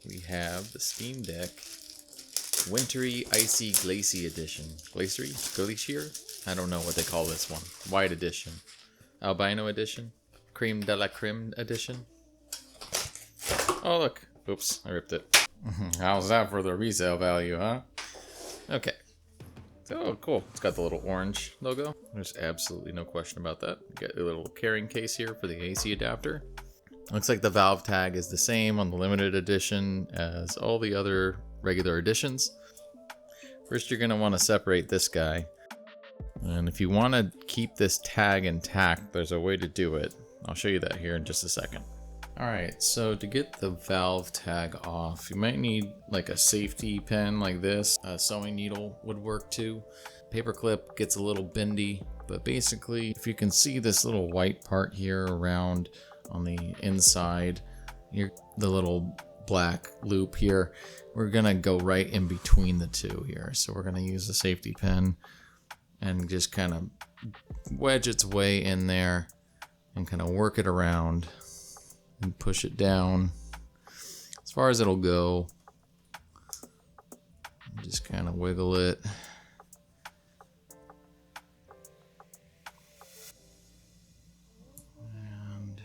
we have the Steam Deck Wintry Icy Glacier Edition. Glacier? I don't know what they call this one. White Edition. Albino Edition. Creme de la Creme Edition. Oh look. Oops, I ripped it. How's that for the resale value, huh? Okay. Oh, cool. It's got the little orange logo. There's absolutely no question about that. You got a little carrying case here for the AC adapter. Looks like the valve tag is the same on the limited edition as all the other regular editions. First, you're going to want to separate this guy. And if you want to keep this tag intact, there's a way to do it. I'll show you that here in just a second. Alright, so to get the valve tag off, you might need like a safety pin like this. A sewing needle would work too. Paperclip gets a little bendy, but basically if you can see this little white part here around on the inside, the little black loop here, we're gonna go right in between the two here. So we're gonna use the safety pin and just kind of wedge its way in there and kind of work it around and push it down as far as it'll go. Just kind of wiggle it. And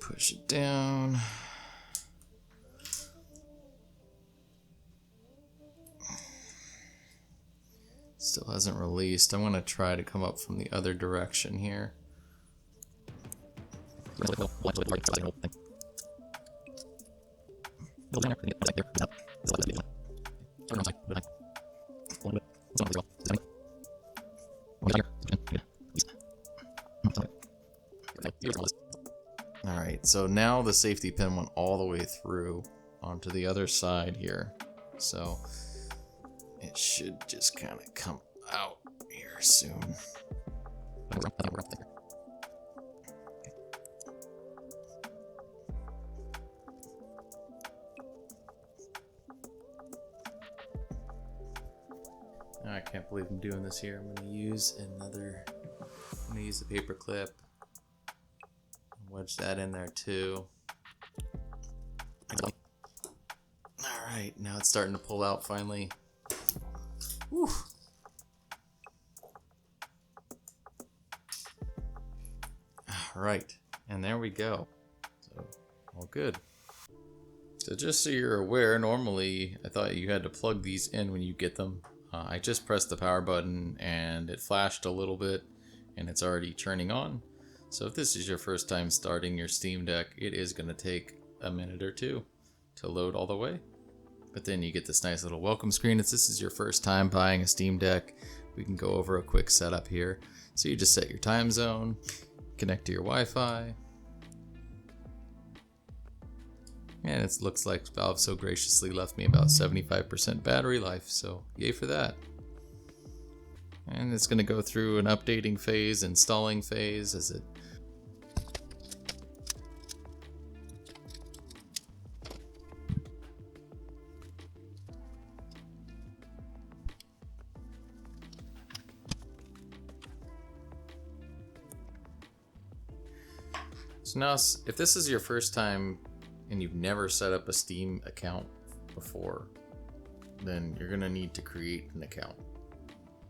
push it down. Still hasn't released. I'm going to try to come up from the other direction here. Alright, so now the safety pin went all the way through onto the other side here. So it should just kind of come out here soon. I can't believe I'm doing this here. I'm going to use the paper clip. Wedge that in there too. Alright, now it's starting to pull out finally. Whew. Alright, and there we go. So, all good. So just so you're aware, normally I thought you had to plug these in when you get them. I just pressed the power button and it flashed a little bit and it's already turning on. So if this is your first time starting your Steam Deck, it is going to take a minute or two to load all the way. But then you get this nice little welcome screen. If this is your first time buying a Steam Deck, we can go over a quick setup here. So you just set your time zone, connect to your Wi-Fi. And it looks like Valve so graciously left me about 75% battery life, so yay for that. And it's going to go through an updating phase, installing phase as it So now, if this is your first time and you've never set up a Steam account before, then you're gonna need to create an account.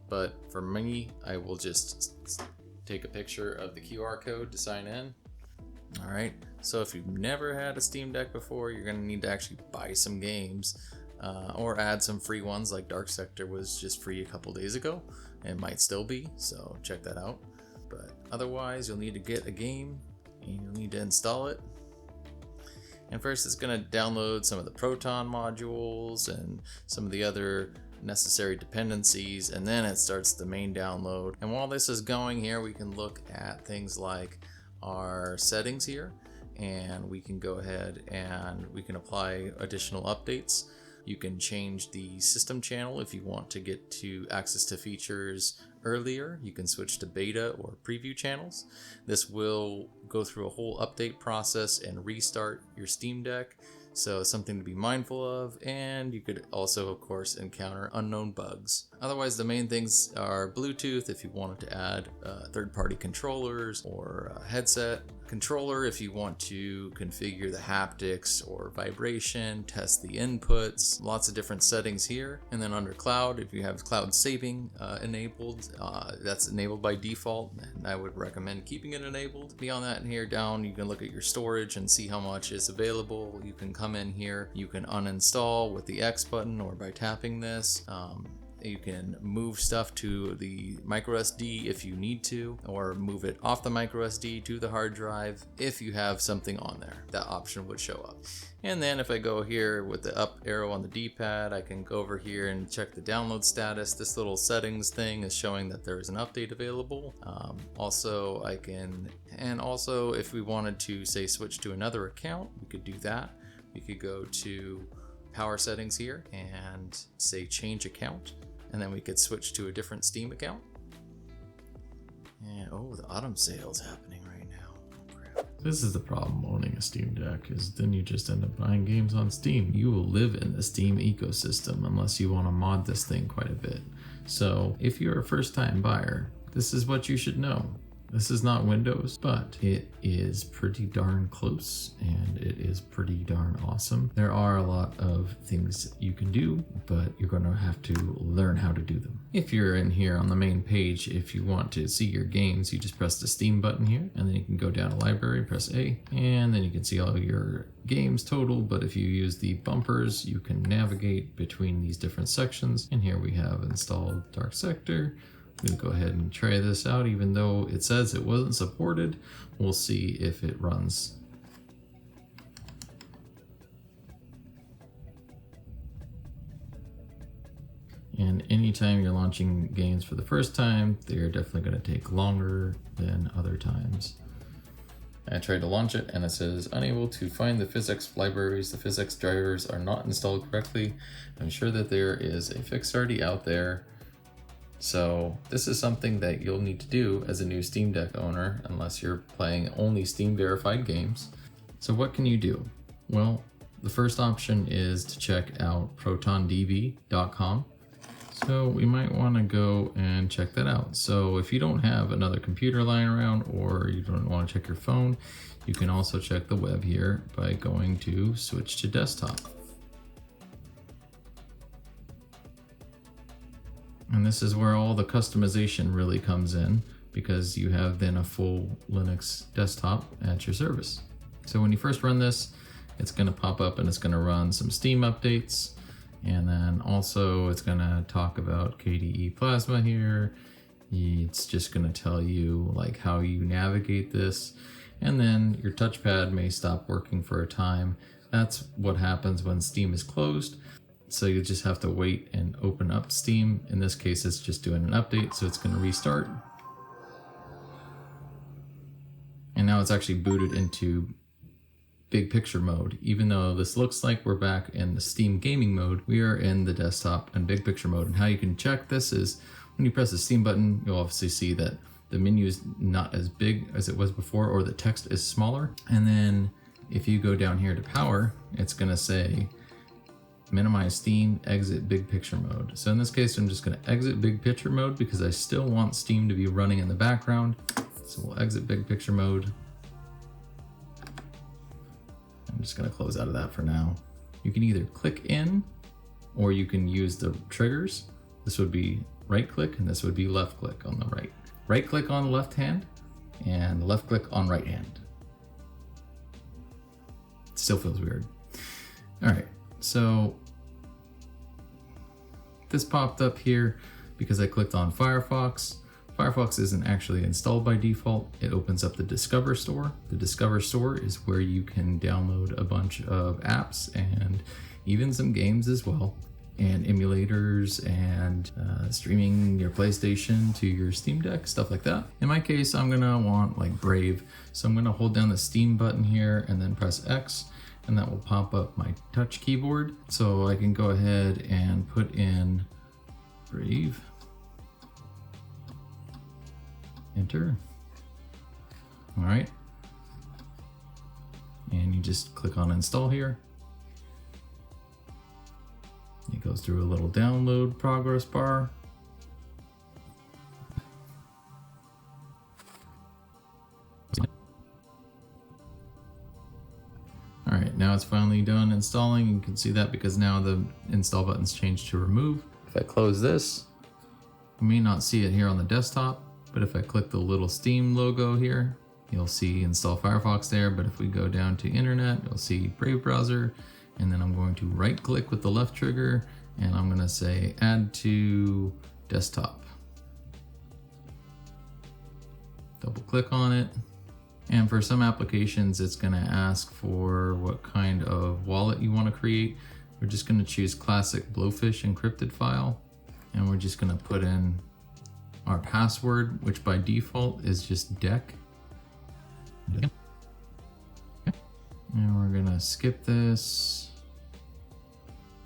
But for me, I will just take a picture of the QR code to sign in. Alright, so if you've never had a Steam Deck before, you're gonna need to actually buy some games or add some free ones, like Dark Sector was just free a couple days ago. It might still be, so check that out. But otherwise, you'll need to get a game and you'll need to install it. And first it's going to download some of the Proton modules and some of the other necessary dependencies, and then it starts the main download. And while this is going here, we can look at things like our settings here, and we can go ahead and we can apply additional updates. You can change the system channel if you want to get to access to features earlier. You can switch to beta or preview channels. This will go through a whole update process and restart your Steam Deck, so something to be mindful of. And you could also, of course, encounter unknown bugs. Otherwise, the main things are Bluetooth if you wanted to add third-party controllers, or a headset controller if you want to configure the haptics or vibration, test the inputs, lots of different settings here. And then under cloud, if you have cloud saving enabled, that's enabled by default, and I would recommend keeping it enabled. Beyond that, in here down, you can look at your storage and see how much is available. You can come in here, you can uninstall with the X button or by tapping this. You can move stuff to the MicroSD if you need to, or move it off the MicroSD to the hard drive if you have something on there. That option would show up. And then if I go here with the up arrow on the D-pad, I can go over here and check the download status. This little settings thing is showing that there is an update available. Also if we wanted to say switch to another account, we could do that. We could go to power settings here and say change account. And then we could switch to a different Steam account. And oh, the autumn sale's happening right now. Oh, crap. This is the problem owning a Steam Deck, is then you just end up buying games on Steam. You will live in the Steam ecosystem unless you want to mod this thing quite a bit. So if you're a first-time buyer, this is what you should know. This is not Windows, but it is pretty darn close and it is pretty darn awesome. There are a lot of things you can do, but you're going to have to learn how to do them. If you're in here on the main page, if you want to see your games, you just press the Steam button here, and then you can go down to library, press A, and then you can see all your games total. But if you use the bumpers, you can navigate between these different sections. And here we have installed Dark Sector. I'm going to go ahead and try this out, even though it says it wasn't supported. We'll see if it runs. And anytime you're launching games for the first time, they're definitely going to take longer than other times. I tried to launch it and it says unable to find the Phsyx libraries. The Phsyx drivers are not installed correctly. I'm sure that there is a fix already out there. So this is something that you'll need to do as a new Steam Deck owner, unless you're playing only Steam verified games. So what can you do? Well, the first option is to check out ProtonDB.com. So we might want to go and check that out. So if you don't have another computer lying around, or you don't want to check your phone, you can also check the web here by going to switch to desktop. And this is where all the customization really comes in, because you have then a full Linux desktop at your service. So when you first run this, it's going to pop up and it's going to run some Steam updates. And then also it's going to talk about KDE Plasma here. It's just going to tell you like how you navigate this. And then your touchpad may stop working for a time. That's what happens when Steam is closed. So you just have to wait and open up Steam. In this case, it's just doing an update, so it's going to restart. And now it's actually booted into big picture mode. Even though this looks like we're back in the Steam gaming mode, we are in the desktop and big picture mode. And how you can check this is when you press the Steam button, you'll obviously see that the menu is not as big as it was before, or the text is smaller. And then if you go down here to power, it's going to say minimize Steam, exit big picture mode. So in this case, I'm just going to exit big picture mode because I still want Steam to be running in the background. So we'll exit big picture mode. I'm just going to close out of that for now. You can either click in or you can use the triggers. This would be right click and this would be left click on the right. Right click on left hand and left click on right hand. It still feels weird. All right, so this popped up here because I clicked on Firefox. Firefox isn't actually installed by default. It opens up the Discover Store. The Discover Store is where you can download a bunch of apps and even some games as well, and emulators and streaming your PlayStation to your Steam Deck, stuff like that. In my case, I'm gonna want like Brave. So I'm gonna hold down the Steam button here and then press X, and that will pop up my touch keyboard. So I can go ahead and put in Brave. Enter. All right. And you just click on install here. It goes through a little download progress bar. Alright, now it's finally done installing. You can see that because now the install button's changed to remove. If I close this, you may not see it here on the desktop, but if I click the little Steam logo here, you'll see install Firefox there. But if we go down to internet, you'll see Brave browser, and then I'm going to right click with the left trigger and I'm going to say add to desktop. Double click on it. And for some applications, it's going to ask for what kind of wallet you want to create. We're just going to choose classic Blowfish encrypted file. And we're just going to put in our password, which by default is just deck. And we're going to skip this.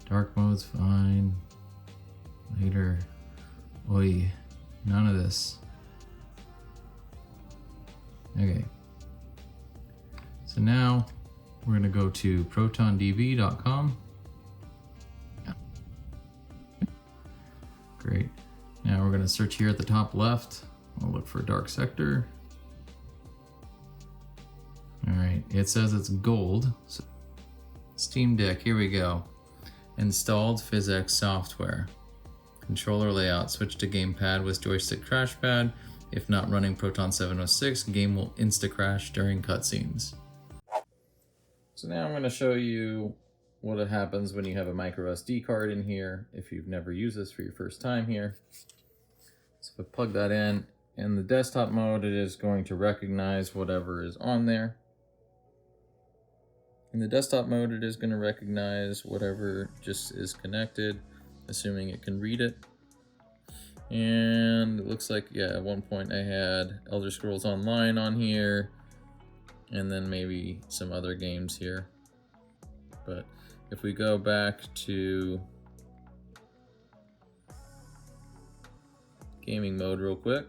Dark mode's fine. Later. Oi, none of this. Okay. So now we're going to go to ProtonDB.com. Great. Now we're going to search here at the top left. We'll look for dark sector. All right, it says it's gold. So Steam Deck, here we go. Installed Phsyx software. Controller layout, switch to gamepad with joystick trashpad. If not running Proton 706, game will insta-crash during cutscenes. So now I'm going to show you what happens when you have a MicroSD card in here if you've never used this for your first time here. So if I plug that in the desktop mode, it is going to recognize whatever is on there. In the desktop mode, it is going to recognize whatever just is connected, assuming it can read it. And it looks like, yeah, at one point I had Elder Scrolls Online on here, and then maybe some other games here. But if we go back to gaming mode real quick.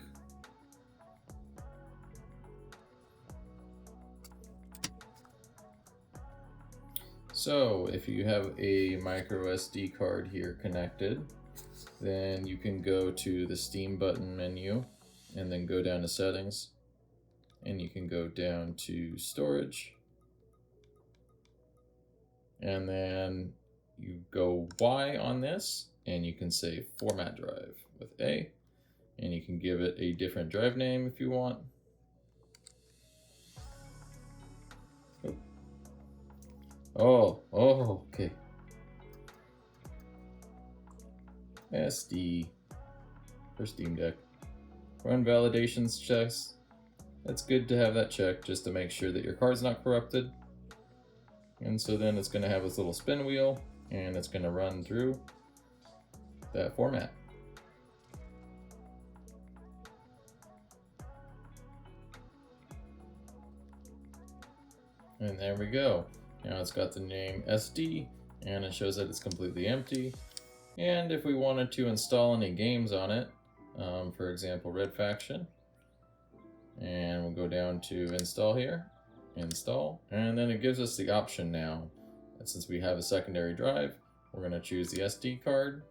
So if you have a microSD card here connected, then you can go to the Steam button menu and then go down to settings, and you can go down to storage, and then you go Y on this and you can say format drive with A, and you can give it a different drive name if you want. Oh, okay. SD for Steam Deck. Run validations checks. It's good to have that checked just to make sure that your card's not corrupted. And so then it's going to have this little spin wheel and it's going to run through that format. And there we go. Now it's got the name SD and it shows that it's completely empty. And if we wanted to install any games on it, for example, Red Faction, and we'll go down to install here, install, and then it gives us the option now. And since we have a secondary drive, we're going to choose the SD card,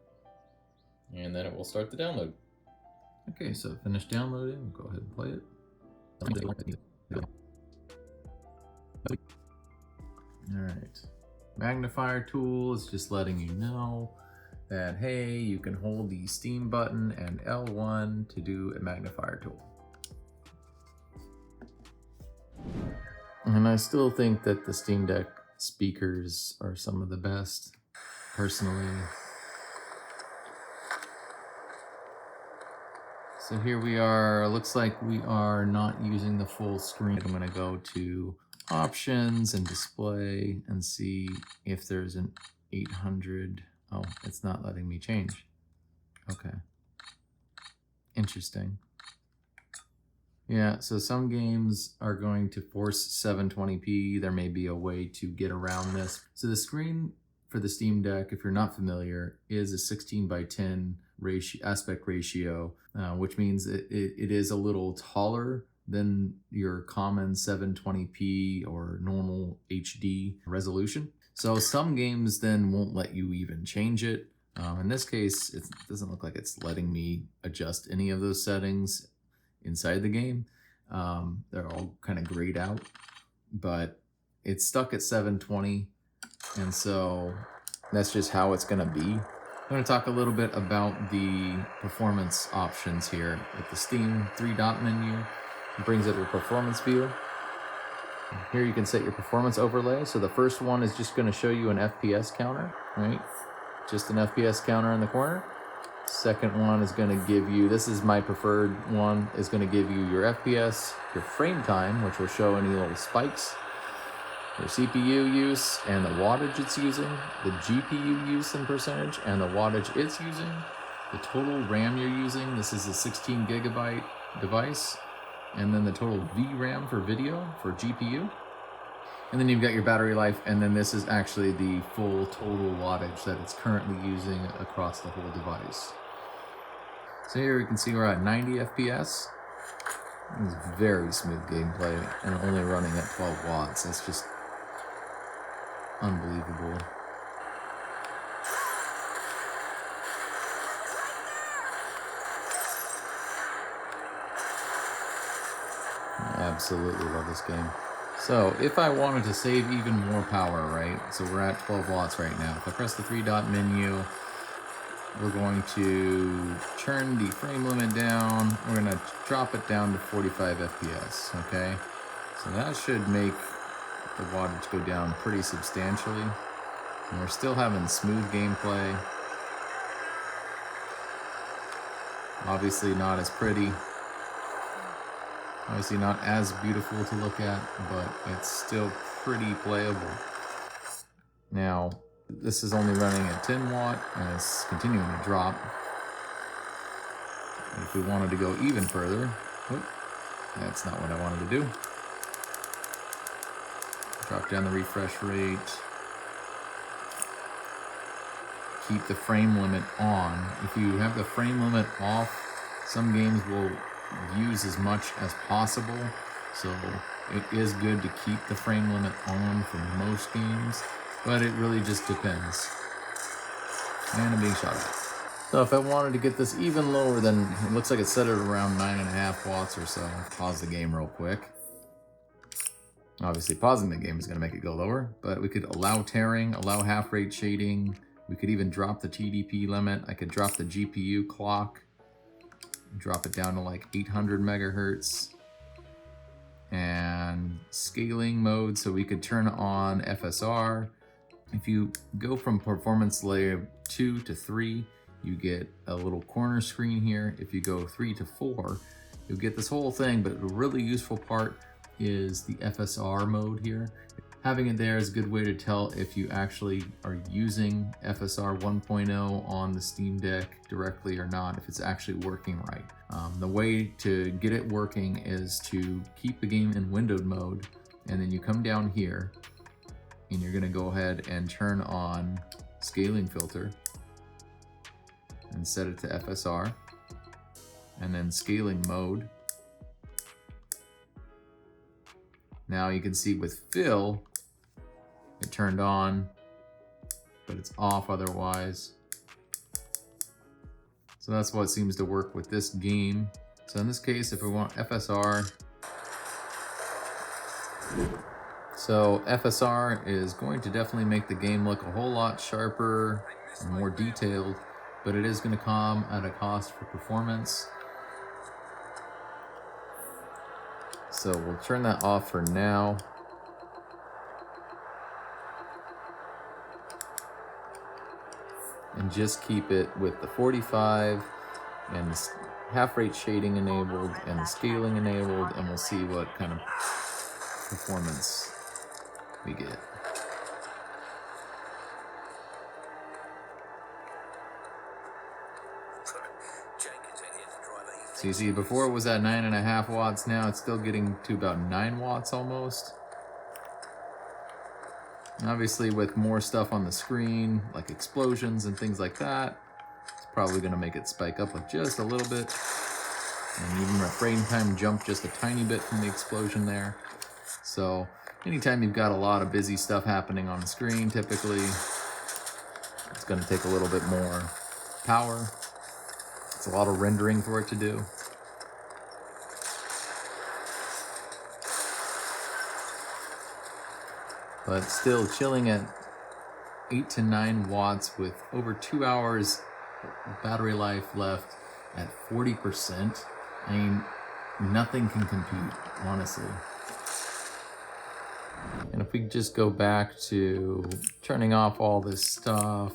and then it will start the download. Okay, so finish downloading. We'll go ahead and play it. Alright, magnifier tool is just letting you know that, hey, you can hold the Steam button and L1 to do a magnifier tool. And I still think that the Steam Deck speakers are some of the best, personally. So here we are, looks like we are not using the full screen. I'm gonna go to options and display and see if there's an 800. Oh, it's not letting me change. Okay. Interesting. Yeah, so some games are going to force 720p. There may be a way to get around this. So the screen for the Steam Deck, if you're not familiar, is a 16:10 aspect ratio, which means it is a little taller than your common 720p or normal HD resolution. So some games then won't let you even change it. In this case, it doesn't look like it's letting me adjust any of those settings inside the game. They're all kind of grayed out, but it's stuck at 720, and so that's just how it's going to be. I'm going to talk a little bit about the performance options here. With the Steam 3-dot menu, it brings up your performance view. Here you can set your performance overlay. So the first one is just going to show you an FPS counter, right? Just an FPS counter in the corner. Second one is going to give you, this is my preferred one, is going to give you your FPS, your frame time, which will show any little spikes, your CPU use and the wattage it's using, the GPU use in percentage and the wattage it's using, the total RAM you're using. This is a 16 gigabyte device. And then the total VRAM for video for GPU. And then you've got your battery life, and then this is actually the full total wattage that it's currently using across the whole device. So here you can see we're at 90 FPS. It's very smooth gameplay and only running at 12 watts. That's just unbelievable. I absolutely love this game. So if I wanted to save even more power, right? So we're at 12 watts right now. If I press the 3-dot menu, we're going to turn the frame limit down. We're going to drop it down to 45 FPS, okay? So that should make the wattage go down pretty substantially. And we're still having smooth gameplay. Obviously not as pretty. Obviously not as beautiful to look at, but it's still pretty playable. Now, this is only running at 10 watt and it's continuing to drop. If we wanted to go even further, that's not what I wanted to do. Drop down the refresh rate. Keep the frame limit on. If you have the frame limit off, some games will use as much as possible, so it is good to keep the frame limit on for most games, but it really just depends. And I'm being shot at. So if I wanted to get this even lower, then it looks like it's set at around 9.5 watts or so. Pause the game real quick. Obviously pausing the game is going to make it go lower, but we could allow tearing, allow half rate shading. We could even drop the TDP limit. I could drop the GPU clock, drop it down to like 800 megahertz, and scaling mode, so we could turn on FSR. If you go from performance layer 2 to 3, you get a little corner screen here. If you go 3 to 4, you'll get this whole thing, but the really useful part is the FSR mode here. Having it there is a good way to tell if you actually are using FSR 1.0 on the Steam Deck directly or not, if it's actually working right. The way to get it working is to keep the game in windowed mode, and then you come down here and you're gonna go ahead and turn on scaling filter and set it to FSR, and then scaling mode. Now you can see with fill, it turned on, but it's off otherwise. So that's what seems to work with this game. So in this case, if we want FSR, so FSR is going to definitely make the game look a whole lot sharper and more detailed, but it is going to come at a cost for performance. So we'll turn that off for now. And just keep it with the 45 and the half rate shading enabled and the scaling enabled, and we'll see what kind of performance we get. So you see, before it was at 9.5 watts, now it's still getting to about 9 watts almost. And obviously with more stuff on the screen, like explosions and things like that, it's probably gonna make it spike up with just a little bit. And even my frame time jumped just a tiny bit from the explosion there. So anytime you've got a lot of busy stuff happening on the screen, typically it's gonna take a little bit more power. It's a lot of rendering for it to do. but still chilling at 8 to 9 watts with over 2 hours battery life left at 40%. I mean, nothing can compete, honestly. And if we just go back to turning off all this stuff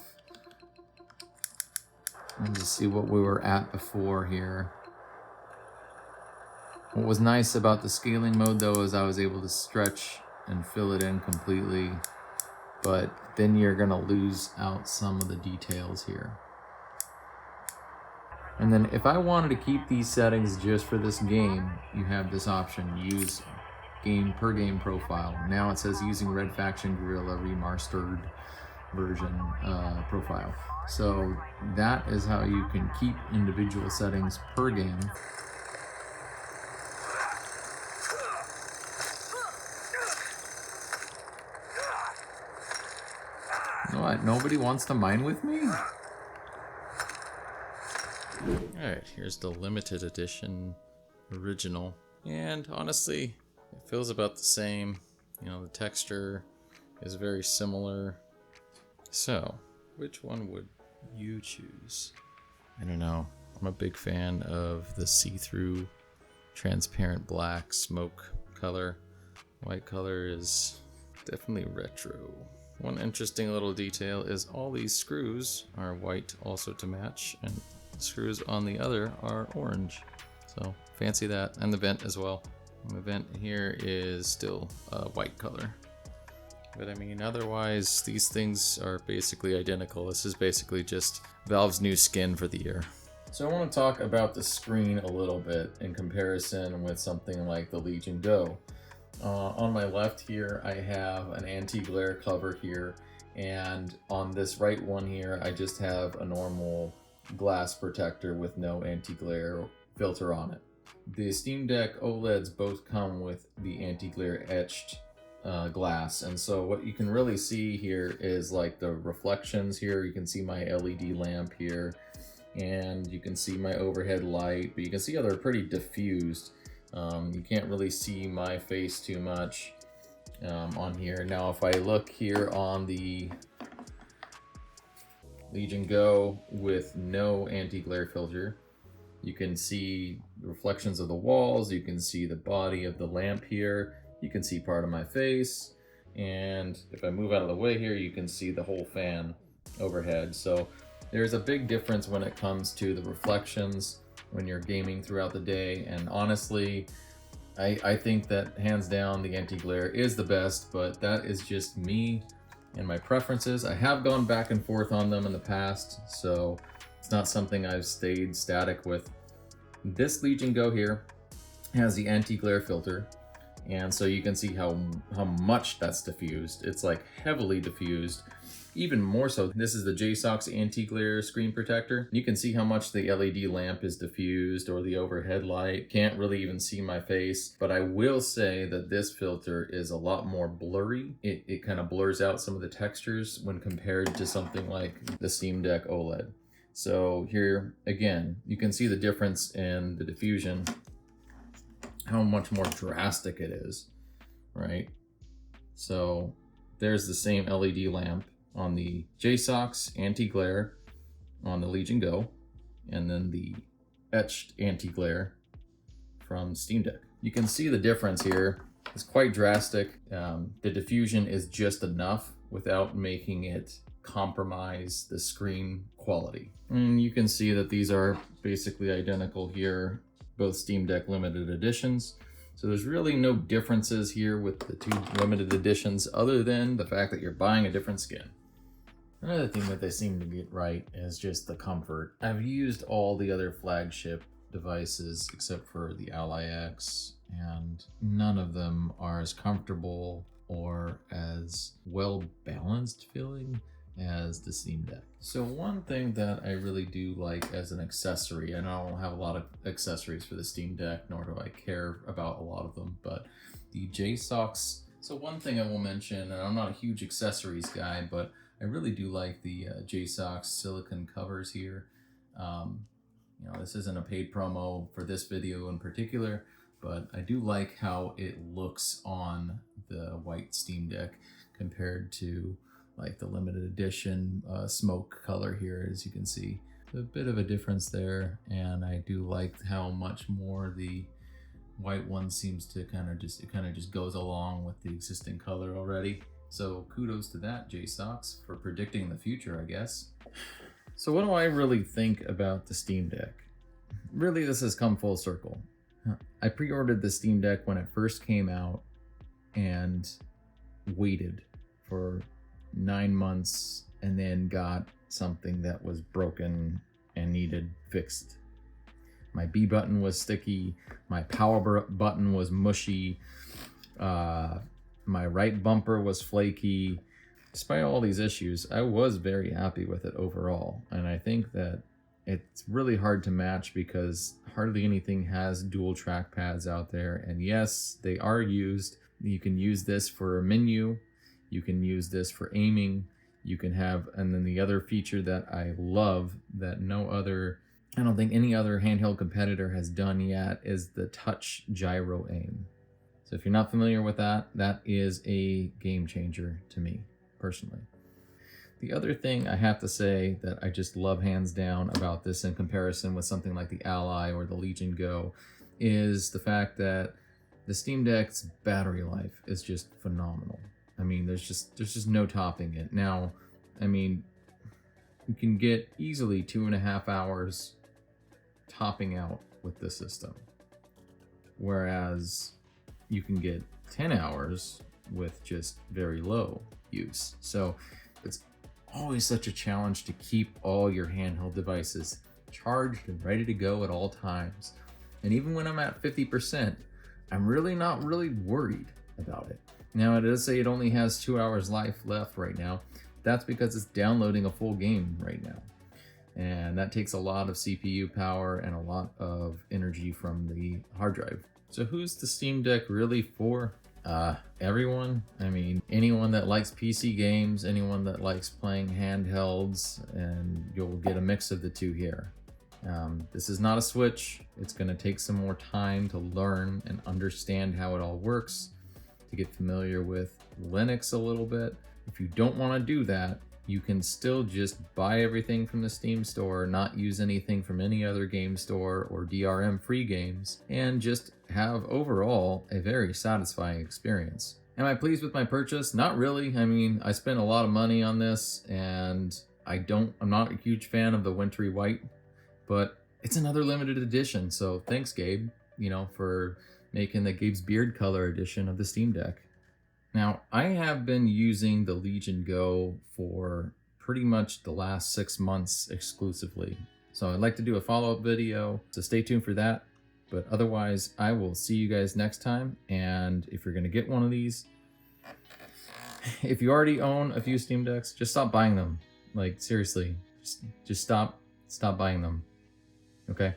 and just see what we were at before here. What was nice about the scaling mode though is I was able to stretch and fill it in completely, but then you're gonna lose out some of the details here. And then if I wanted to keep these settings just for this game, you have this option, use game per game profile. Now it says using Red Faction Guerrilla remastered version profile. So that is how you can keep individual settings per game. You know what? Nobody wants to mine with me? Alright, here's the limited edition original. And honestly, it feels about the same. You know, the texture is very similar. So, which one would you choose? I don't know. I'm a big fan of the see-through transparent black smoke color. White color is definitely retro. One interesting little detail is all these screws are white also to match, and the screws on the other are orange. So fancy that, and the vent as well. And the vent here is still a white color. But I mean, otherwise, these things are basically identical. This is basically just Valve's new skin for the year. So I want to talk about the screen a little bit in comparison with something like the Legion Go. On my left here, I have an anti-glare cover here, and on this right one here, I just have a normal glass protector with no anti-glare filter on it. The Steam Deck OLEDs both come with the anti-glare etched glass, and so what you can really see here is like the reflections here. You can see my LED lamp here, and you can see my overhead light, but you can see how they're pretty diffused. You can't really see my face too much on here. Now if I look here on the Legion Go with no anti-glare filter, you can see reflections of the walls, you can see the body of the lamp here, you can see part of my face, and if I move out of the way here, you can see the whole fan overhead. So there's a big difference when it comes to the reflections when you're gaming throughout the day, and honestly, I think that hands down the anti-glare is the best, but that is just me and my preferences. I have gone back and forth on them in the past, so it's not something I've stayed static with. This Legion Go here has the anti-glare filter, and so you can see how much that's diffused. It's like heavily diffused, even more so. This is the JSAUX anti-glare screen protector. You can see how much the LED lamp is diffused, or the overhead light. Can't really even see my face, but I will say that this filter is a lot more blurry. It kind of blurs out some of the textures when compared to something like the Steam Deck OLED. So here, again, you can see the difference in the diffusion, how much more drastic it is, right? So there's the same LED lamp on the JSAUX anti-glare on the Legion Go, and then the etched anti-glare from Steam Deck. You can see the difference here. It's quite drastic. The diffusion is just enough without making it compromise the screen quality. And you can see that these are basically identical here, both Steam Deck limited editions. So there's really no differences here with the two limited editions other than the fact that you're buying a different skin. Another thing that they seem to get right is just the comfort. I've used all the other flagship devices except for the Ally X, and none of them are as comfortable or as well balanced feeling as the Steam Deck. So one thing that I really do like as an accessory, and I don't have a lot of accessories for the Steam Deck, nor do I care about a lot of them, but the JSAUX. So one thing I will mention, and I'm not a huge accessories guy, but I really do like the JSAUX silicone covers here. You know, this isn't a paid promo for this video in particular, but I do like how it looks on the white Steam Deck, compared to like the limited edition smoke color here, as you can see. A bit of a difference there, and I do like how much more the white one seems to kind of just goes along with the existing color already. So kudos to that, JSAUX, for predicting the future, I guess. So what do I really think about the Steam Deck? Really, this has come full circle. I pre-ordered the Steam Deck when it first came out and waited for 9 months and then got something that was broken and needed fixed. My B button was sticky, my power button was mushy, my right bumper was flaky. Despite all these issues, I was very happy with it overall, and I think that it's really hard to match because hardly anything has dual trackpads out there, and yes, they are used. You can use this for a menu, you can use this for aiming, you can have, and then the other feature that I love that I don't think any other handheld competitor has done yet is the touch gyro aim. So if you're not familiar with that, that is a game changer to me, personally. The other thing I have to say that I just love hands down about this in comparison with something like the Ally or the Legion Go is the fact that the Steam Deck's battery life is just phenomenal. I mean, there's just no topping it. Now, I mean, you can get easily 2.5 hours topping out with this system, whereas you can get 10 hours with just very low use. So it's always such a challenge to keep all your handheld devices charged and ready to go at all times. And even when I'm at 50%, I'm really not worried about it. Now, it does say it only has 2 hours life left right now. That's because it's downloading a full game right now. And that takes a lot of CPU power and a lot of energy from the hard drive. So who's the Steam Deck really for? Everyone. I mean, anyone that likes PC games, anyone that likes playing handhelds, and you'll get a mix of the two here. This is not a Switch. It's going to take some more time to learn and understand how it all works, to get familiar with Linux a little bit. If you don't want to do that, you can still just buy everything from the Steam store, not use anything from any other game store or DRM free games, and just have overall a very satisfying experience. Am I pleased with my purchase? Not really. I mean, I spent a lot of money on this, and I'm not a huge fan of the wintry white, but it's another limited edition, so thanks, Gabe, for making the Gabe's Beard color edition of the Steam Deck. Now, I have been using the Legion Go for pretty much the last 6 months exclusively. So I'd like to do a follow-up video, so stay tuned for that. But otherwise, I will see you guys next time. And if you're going to get one of these, if you already own a few Steam Decks, just stop buying them. Like, seriously, just stop buying them. Okay?